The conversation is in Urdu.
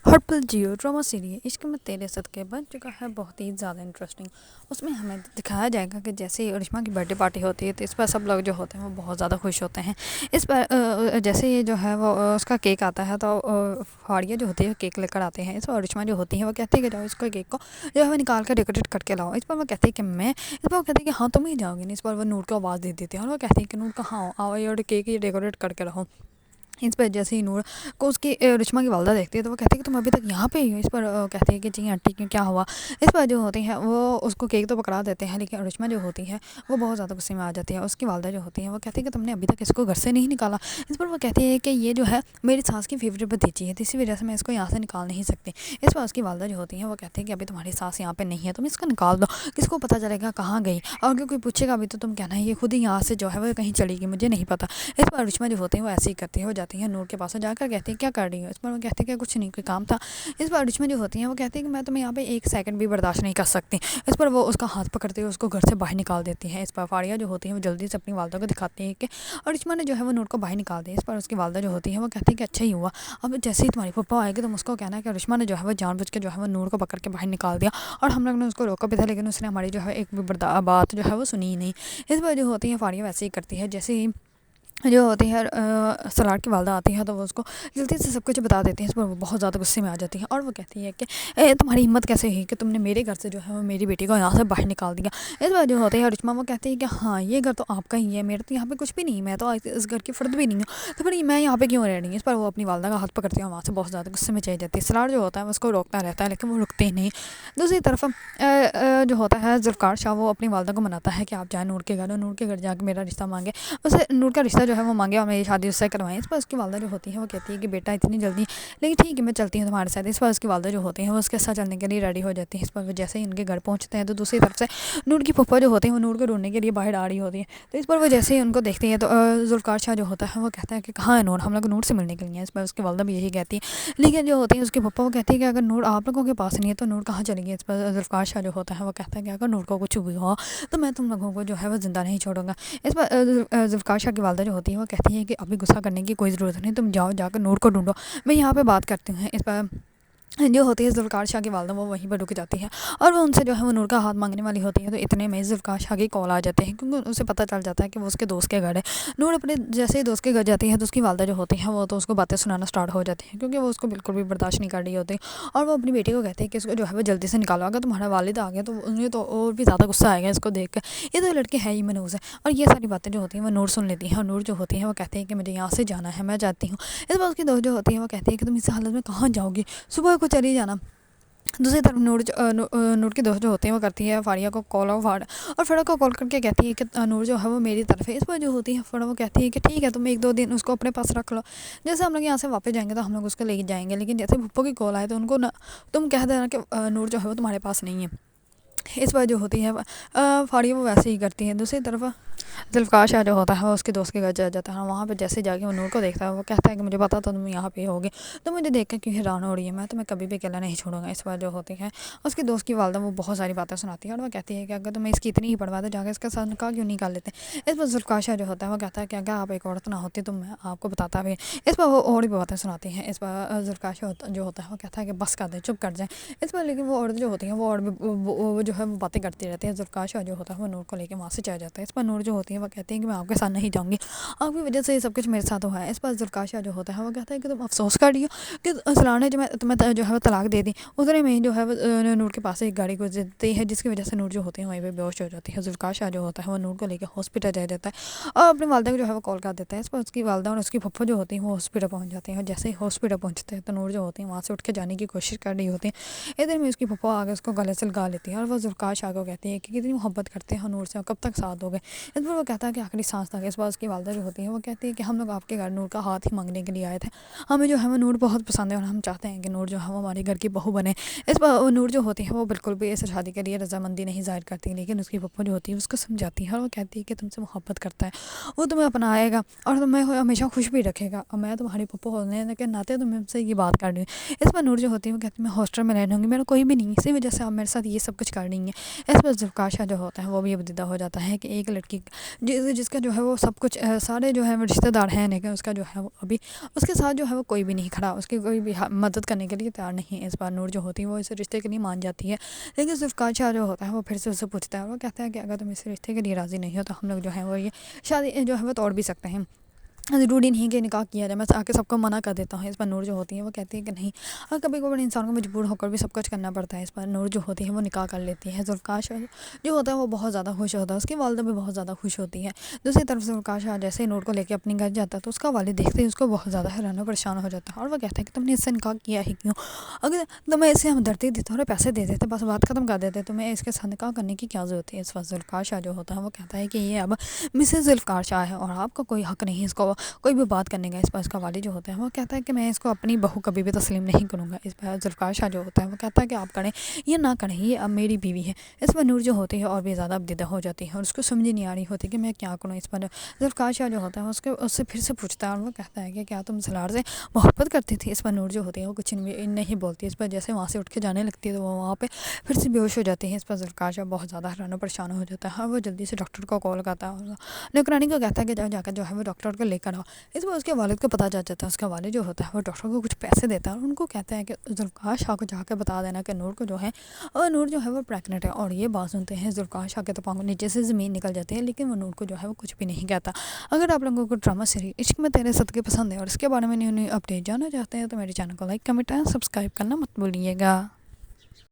ہر پل جیو ڈرامہ سیریل عشق میں تیرے صدقے بن چکا ہے بہت ہی زیادہ انٹرسٹنگ۔ اس میں ہمیں دکھایا جائے گا کہ جیسے ہی ارشما کی برتھ ڈے پارٹی ہوتی ہے تو اس پر سب لوگ جو ہوتے ہیں وہ بہت زیادہ خوش ہوتے ہیں۔ اس پر جیسے یہ جو ہے وہ اس کا کیک آتا ہے تو فاڑیہ جو ہوتی ہے کیک لے کر آتے ہیں۔ اس پر ارشما جو ہوتی ہے وہ کہتی ہے کہ جاؤ اس کو کیک کو جو ہے وہ نکال کر ڈیکوریٹ کر کے لاؤ۔ اس پر وہ کہتی ہے کہ میں، اس پر وہ کہتی ہے کہ ہاں تم ہی جاؤ گی نہیں۔ اس پر وہ نور کو آواز دے دیتی ہے اور وہ کہتی ہے کہ نور کہاں آؤ اور کیک یہ ڈیکوریٹ کر کے رہو۔ اس پر جیسے ہی نور کو اس کی ارشما کی والدہ دیکھتی ہے تو وہ کہتی ہے کہ تم ابھی تک یہاں پہ ہی ہو۔ اس پر کہتی ہے کہ جی آنٹی کیا ہوا۔ اس پر جو ہوتی ہے وہ اس کو کیک تو پکڑا دیتے ہیں لیکن ارشما جو ہوتی ہے وہ بہت زیادہ غصے میں آ جاتی ہے۔ اس کی والدہ جو ہوتی ہے وہ کہتی ہے کہ تم نے ابھی تک اس کو گھر سے نہیں نکالا۔ اس پر وہ کہتی ہے کہ یہ جو ہے میری ساس کی فیوریٹ بھتیجی ہے تو اسی وجہ سے میں اس کو یہاں سے نکال نہیں سکتی۔ اس پر اس کی والدہ جو ہوتی ہے وہ کہتی ہے کہ ابھی تمہاری ساس یہاں پہ نہیں ہے، تم اس کو نکال دو، کس کو پتہ چلے گا کہاں گئی، اور اگر کوئی پوچھے گا ابھی تو تم کہنا ہے یہ خود ہی یہاں سے جو ہے وہ کہیں چلی گئی، مجھے نہیں پتہ۔ اس پر ارشما جو ہوتی ہے وہ ایسے ہی کرتی ہے، وہ جاتی ہے نور کے پاس جا کر کہتی ہے کیا کر رہی ہو۔ اس پر وہ کہتی ہے کہ کچھ نہیں، کوئی کام تھا۔ اس پر ارشما جو ہوتی ہے وہ کہتی ہے کہ میں تمہیں یہاں پہ ایک سیکنڈ بھی برداشت نہیں کر سکتی۔ اس پر وہ اس کا ہاتھ پکڑتی ہے، اس کو گھر سے باہر نکال دیتی ہے۔ اس پر فاڑیہ جو ہوتی ہے وہ جلدی سے اپنی والدہ کو دکھاتی ہے کہ ارشما نے جو ہے وہ نور کو باہر نکال دیا۔ اس پر اس کی والدہ جو ہوتی ہے وہ کہتی ہے کہ اچھا ہی ہوا، اب جیسے ہی تمہاری پھپھا آئے گی تم اس کو کہنا ہے کہ ارشما نے جو ہے وہ جان بوجھ کے جو ہے وہ نور کو پکڑ کے باہر نکال دیا، اور ہم لوگ نے اس کو روکا بھی تھا لیکن اس نے ہماری جو ہے ایک بھی بات جو ہے وہ سنی ہی نہیں۔ اس پر جو ہوتی ہے فاڑیہ ویسے ہی کرتی ہے، جیسے ہی جو ہوتی ہے سلاٹ کی والدہ آتی ہے تو وہ اس کو جلدی سے سب کچھ بتا دیتی ہے۔ اس پر وہ بہت زیادہ غصے میں آ جاتی ہے اور وہ کہتی ہے کہ تمہاری ہمت کیسے ہوئی کہ تم نے میرے گھر سے جو ہے وہ میری بیٹی کو یہاں سے باہر نکال دیا۔ اس پر جو ہوتی ہے ارشما وہ کہتی ہے کہ ہاں یہ گھر تو آپ کا ہی ہے، میرا تو یہاں پہ کچھ بھی نہیں، میں تو اس گھر کی فرد بھی نہیں ہوں، تو پھر میں یہاں پہ کیوں رہ رہی ہوں۔ اس پر وہ اپنی والدہ کا ہاتھ پکڑتی ہے اور وہاں سے بہت زیادہ غصے میں چلی جاتی ہے۔ سلاٹ جو ہوتا ہے اس کو روکتا رہتا ہے لیکن وہ رکتے ہی نہیں۔ دوسری طرف جو ہوتا ہے ذوالفقار شاہ وہ اپنی والدہ کو مناتا ہے کہ آپ جائیں نور کے گھر، اور نور کے گھر جا کے میرا رشتہ مانگے، اسے نور کا رشتہ جو ہے وہ مانگے اور میری شادی اس سے کروائیں۔ اس پر اس کی والدہ جو ہوتی ہے وہ کہتی ہے کہ بیٹا اتنی جلدی، لیکن ٹھیک ہے میں چلتی ہوں تمہارے ساتھ۔ اس پر اس کی والدہ جو ہوتی ہے وہ اس کے ساتھ چلنے کے لیے ریڈی ہو جاتی ہے۔ اس پر وہ جیسے ہی ان کے گھر پہنچتے ہیں تو دوسری طرف سے نور کی پھپھا جو ہوتی ہے وہ نور کو ڈھونڈنے کے لیے باہر آ رہی ہوتی ہے۔ تو اس پر وہ جیسے ہی ان کو دیکھتی ہے تو ذوالفقار شاہ جو ہوتا ہے وہ کہتا ہے کہ کہاں ہے نور، ہم لوگ نور سے ملنے کے لیے ہیں۔ اس پر اس کی والدہ بھی یہی کہتی ہے، لیکن جو ہوتی ہے اس کی پھپھا وہ کہتی ہے کہ اگر نور آپ لوگوں کے پاس نہیں ہے تو نور کہاں چلی گئی۔ اس پر ذوالفقار شاہ جو ہوتا ہے وہ کہتا ہے کہ اگر نور کو کچھ بھی ہوا تو میں تم لوگوں کو جو ہے وہ زندہ نہیں چھوڑوں گا۔ اس پر ذوالفقار شاہ کی والدہ جو ہوتی ہے وہ کہتی ہے کہ ابھی غصہ کرنے کی کوئی ضرورت نہیں، تم جاؤ جا کر نور کو ڈھونڈو، میں یہاں پہ بات کرتی ہوں۔ اس پر جو ہوتی ہے ذوالفقار شاہ کی والدہ وہ وہیں پر رک جاتی ہے اور وہ ان سے جو ہے وہ نور کا ہاتھ مانگنے والی ہوتی ہے تو اتنے میں ذوالفقار شاہ کی کال آ جاتے ہیں کیونکہ اسے پتہ چل جاتا ہے کہ وہ اس کے دوست کے گھر ہے۔ نور اپنے جیسے ہی دوست کے گھر جاتی ہے تو اس کی والدہ جو ہوتی ہے وہ تو اس کو باتیں سنانا سٹارٹ ہو جاتی ہیں کیونکہ وہ اس کو بالکل بھی برداشت نہیں کر رہی ہوتی، اور وہ اپنی بیٹی کو کہتے ہیں کہ اس کو جو ہے وہ جلدی سے نکالو، اگر تمہارا والد آ گیا تو انہیں تو اور بھی زیادہ غصہ آئے گا اس کو دیکھ کر، یہ تو لڑکی ہے ہی منحوس ہے۔ اور یہ ساری باتیں جو ہوتی ہیں وہ نور سن لیتی ہے اور نور جو ہوتی ہے وہ کہتے ہیں کہ مجھے یہاں سے جانا ہے، میں جاتی ہوں۔ اس بار اس کی دوست جو ہوتی ہے وہ کہتی ہے کہ تم اس حالت میں کہاں جاؤ گی، صبح کو چلی جانا۔ دوسری طرف نور کی دوست جو ہوتی ہیں وہ کرتی ہے فاڑیہ کو کال اور فرح کو کال کر کے کہتی ہے کہ نور جو ہے وہ میری طرف ہے۔ اس پر جو ہوتی ہے فرح وہ کہتی ہے کہ ٹھیک ہے تم ایک دو دن اس کو اپنے پاس رکھ لو، جیسے ہم لوگ یہاں سے واپس جائیں گے تو ہم لوگ اس کو لے جائیں گے، لیکن جیسے پھپھو کی کال آئے تو ان کو تم کہہ دینا کہ نور جو ہے وہ تمہارے پاس نہیں ہے۔ اس پر جو ہوتی ہے فاڑیہ وہ ویسے ہی کرتی ہے۔ دوسری طرف ذوالفقار شاہ جو ہوتا ہے وہ اس کے دوست کے گھر جاتا ہے، وہاں پہ جیسے جا کے وہ نور کو دیکھتا ہے وہ کہتا ہے کہ مجھے پتا تھا تم یہاں پہ ہوگے، تو مجھے دیکھ کر کیوں حیران ہو رہی ہے، میں تمہیں کبھی بھی اکیلا نہیں چھوڑوں گا۔ اس پر جو ہوتی ہے اس کی دوست کی والدہ وہ بہت ساری باتیں سناتی ہے اور وہ کہتی ہے کہ اگر تمہیں اس کی اتنی ہی پرواہ ہے جا کے اس کے ساتھ نکاح کیوں نہیں کر لیتے۔ اس پر ذوالفقار شاہ جو ہوتا ہے وہ کہتا ہے کہ اگر آپ ایک عورت نہ ہوتی تو میں آپ کو بتاتا بھی۔ اس پر وہ اور بھی باتیں سناتی ہیں۔ اس پر ذوالفقار شاہ جو ہوتا ہے وہ کہتا ہے کہ بس کر دیں، چپ کر جائیں۔ اس پر لیکن وہ عورت جو ہوتی ہے وہ اور بھی وہ جو ہے وہ باتیں کرتی رہتی ہے۔ ذوالفقار شاہ جو ہوتا ہے وہ نور کو لے کے وہاں سے چلا جاتا ہے۔ اس پر نور جو ہوتی ہے وہ کہتی ہے کہ میں آپ کے ساتھ نہیں جاؤں گی، آپ کی وجہ سے یہ سب کچھ میرے ساتھ ہوا ہے۔ اس پر ذوالفقار شاہ جو ہوتا ہے وہ کہتا ہے کہ تم افسوس کر رہی ہو کہ سلاٹ نے تمہیں جو ہے وہ طلاق دے دی۔ اتنے میں جو ہے وہ نور کے پاس ایک گاڑی گزرتی ہے جس کی وجہ سے نور جو ہوتی ہے وہیں پہ بے ہوش ہو جاتی ہے۔ ذوالفقار شاہ جو ہوتا ہے وہ نور کو لے کے ہاسپٹل جا جاتا ہے اور اپنی والدہ کو جو ہے وہ کال کر دیتا ہے۔ اس پر اس کی والدہ اور اس کی پھپھو جو ہوتی ہیں وہ ہاسپٹل پہنچ جاتے ہیں، اور جیسے ہی ہاسپٹل پہنچتے ہیں تو نور جو ہوتی ہیں وہاں سے اٹھ کے جانے کی کوشش کر رہی ہوتی ہیں، اتنے میں اس کی پھپھو آ کے اس کو گلے سے لگا لیتی ہے اور وہ ذوالفقار شاہ کو کہتی ہے کہ کتنی محبت کرتے ہیں نور سے، کب تک ساتھ دو گے۔ اس پر وہ کہتا ہے کہ آخری سانس تک۔ اس بار اس کی والدہ جو ہوتی ہے وہ کہتی ہے کہ ہم لوگ آپ کے گھر نور کا ہاتھ ہی مانگنے کے لیے آئے تھے، ہمیں جو ہے وہ نور بہت پسند ہے اور ہم چاہتے ہیں کہ نور جو ہے وہ ہمارے گھر کی بہو بنے۔ اس پر نور جو ہوتی ہے وہ بالکل بھی اس شادی کے لیے رضامندی نہیں ظاہر کرتی، لیکن اس کی پھپھو جو ہوتی ہے اس کو سمجھاتی ہے اور وہ کہتی ہے کہ تم سے محبت کرتا ہے، وہ تمہیں اپنائے گا اور تمہیں ہمیشہ خوش بھی رکھے گا، اور میں تمہاری پھپھو ہونے کے ناطے تمہیں سے یہ بات کر رہی ہوں۔ اس پر نور جو ہوتی ہے وہ کہتی ہے میں ہاسٹل میں رہ لوں گی، میرا کوئی بھی نہیں، اسی وجہ سے آپ میرے ساتھ یہ سب کچھ کر رہی ہیں۔ رہی ہیں۔ اس پر ذوالفقار شاہ جو ہوتا ہے وہ بھی اب دیدہ ہو جاتا ہے کہ ایک لڑکی جس کا جو ہے وہ سب کچھ سارے جو ہے وہ رشتہ دار ہیں، لیکن اس کا جو ہے وہ ابھی اس کے ساتھ جو ہے وہ کوئی بھی نہیں کھڑا، اس کی کوئی بھی مدد کرنے کے لیے تیار نہیں ہے۔ اس بار نور جو ہوتی ہے وہ اس رشتے کے لیے مان جاتی ہے، لیکن ذوالفقار شاہ جو ہوتا ہے وہ پھر سے اس سے پوچھتا ہے، وہ کہتا ہے کہ اگر تم اس رشتے کے لیے راضی نہیں ہو تو ہم لوگ جو ہے وہ یہ شادی جو ہے وہ توڑ بھی سکتے ہیں، ضروری نہیں کہ نکاح کیا جائے، میں آ کے سب کو منع کر دیتا ہوں۔ اس پر نور جو ہوتی ہے وہ کہتی ہے کہ نہیں، اور کبھی کبھی انسان کو مجبور ہو کر بھی سب کچھ کرنا پڑتا ہے۔ اس پر نور جو ہوتی ہے وہ نکاح کر لیتی ہے۔ ذوالفقار شاہ جو ہوتا ہے وہ بہت زیادہ خوش ہوتا ہے، اس کی والدہ بھی بہت زیادہ خوش ہوتی ہے۔ دوسری طرف ذوالفقار شاہ جیسے نور کو لے کے اپنے گھر جاتا ہے تو اس کا والد دیکھتے ہی اس کو بہت زیادہ حیران و پریشان ہو جاتا ہے، اور وہ کہتا ہے کہ تم نے اس سے نکاح کیا ہی کیوں؟ اگر تمہیں اسے ہمدردی دیتے اور پیسے دے دیتے، بس بات ختم کر دیتے، تمہیں اس کے ساتھ نکاح کرنے کی کیا ضرورت ہے؟ اس وقت ذوالفقار شاہ جو ہوتا ہے وہ کہتا ہے کہ یہ اب مسز ذوالفقار شاہ ہے اور آپ کا کوئی حق نہیں اس کو کوئی بھی بات کرنے کا۔ اس پر اس کا والد جو ہوتا ہے وہ کہتا ہے کہ میں اس کو اپنی بہو کبھی بھی تسلیم نہیں کروں گا۔ اس پر ذوالفقار شاہ جو ہوتا ہے وہ کہتا ہے کہ آپ کریں یا نہ کریں، یہ اب میری بیوی ہے۔ اس پر نور جو ہوتی ہے اور بھی زیادہ ابدیدہ ہو جاتی ہے اور اس کو سمجھ نہیں آ رہی ہوتی کہ میں کیا کروں۔ اس پر ذوالفقار شاہ جو ہوتا ہے اس سے پھر سے پوچھتا ہے اور وہ کہتا ہے کہ کیا تم سالار سے محبت کرتی تھی؟ اس پر نور جو ہوتی ہے وہ کچھ نہیں بولتی۔ اس پر جیسے وہاں سے اٹھ کے جانے لگتی ہے تو وہ وہاں پہ پھر سے بے ہوش ہو جاتی ہے۔ اس پر ذوالفقار شاہ بہت زیادہ حیران و پریشان ہو جاتا ہے اور وہ جلدی سے ڈاکٹر کو کال کرتا ہے اور نوکرانی کو کہتا ہے کہ جا کر جو ہے وہ ڈاکٹر کو لے کر آؤ۔ اس پر اس کے والد کو پتہ چل جاتا ہے، اس کا والد جو ہوتا ہے وہ ڈاکٹر کو کچھ پیسے دیتا ہے اور ان کو کہتا ہے کہ ذوالفقار شاہ کو جا کے بتا دینا کہ نور کو جو ہے اور نور جو ہے وہ پریگننٹ ہے۔ اور یہ بات سنتے ہیں ذوالفقار شاہ کے تو پاؤں نیچے سے زمین نکل جاتی ہے، لیکن وہ نور کو جو ہے وہ کچھ بھی نہیں کہتا۔ اگر آپ لوگوں کو ڈرامہ سیریز عشق میں تیرے صدقے پسند ہے اور اس کے بارے میں نیو اپڈیٹ جاننا چاہتے ہیں تو میرے چینل کو لائک، کمنٹ اور سبسکرائب کرنا مت بھولیے گا۔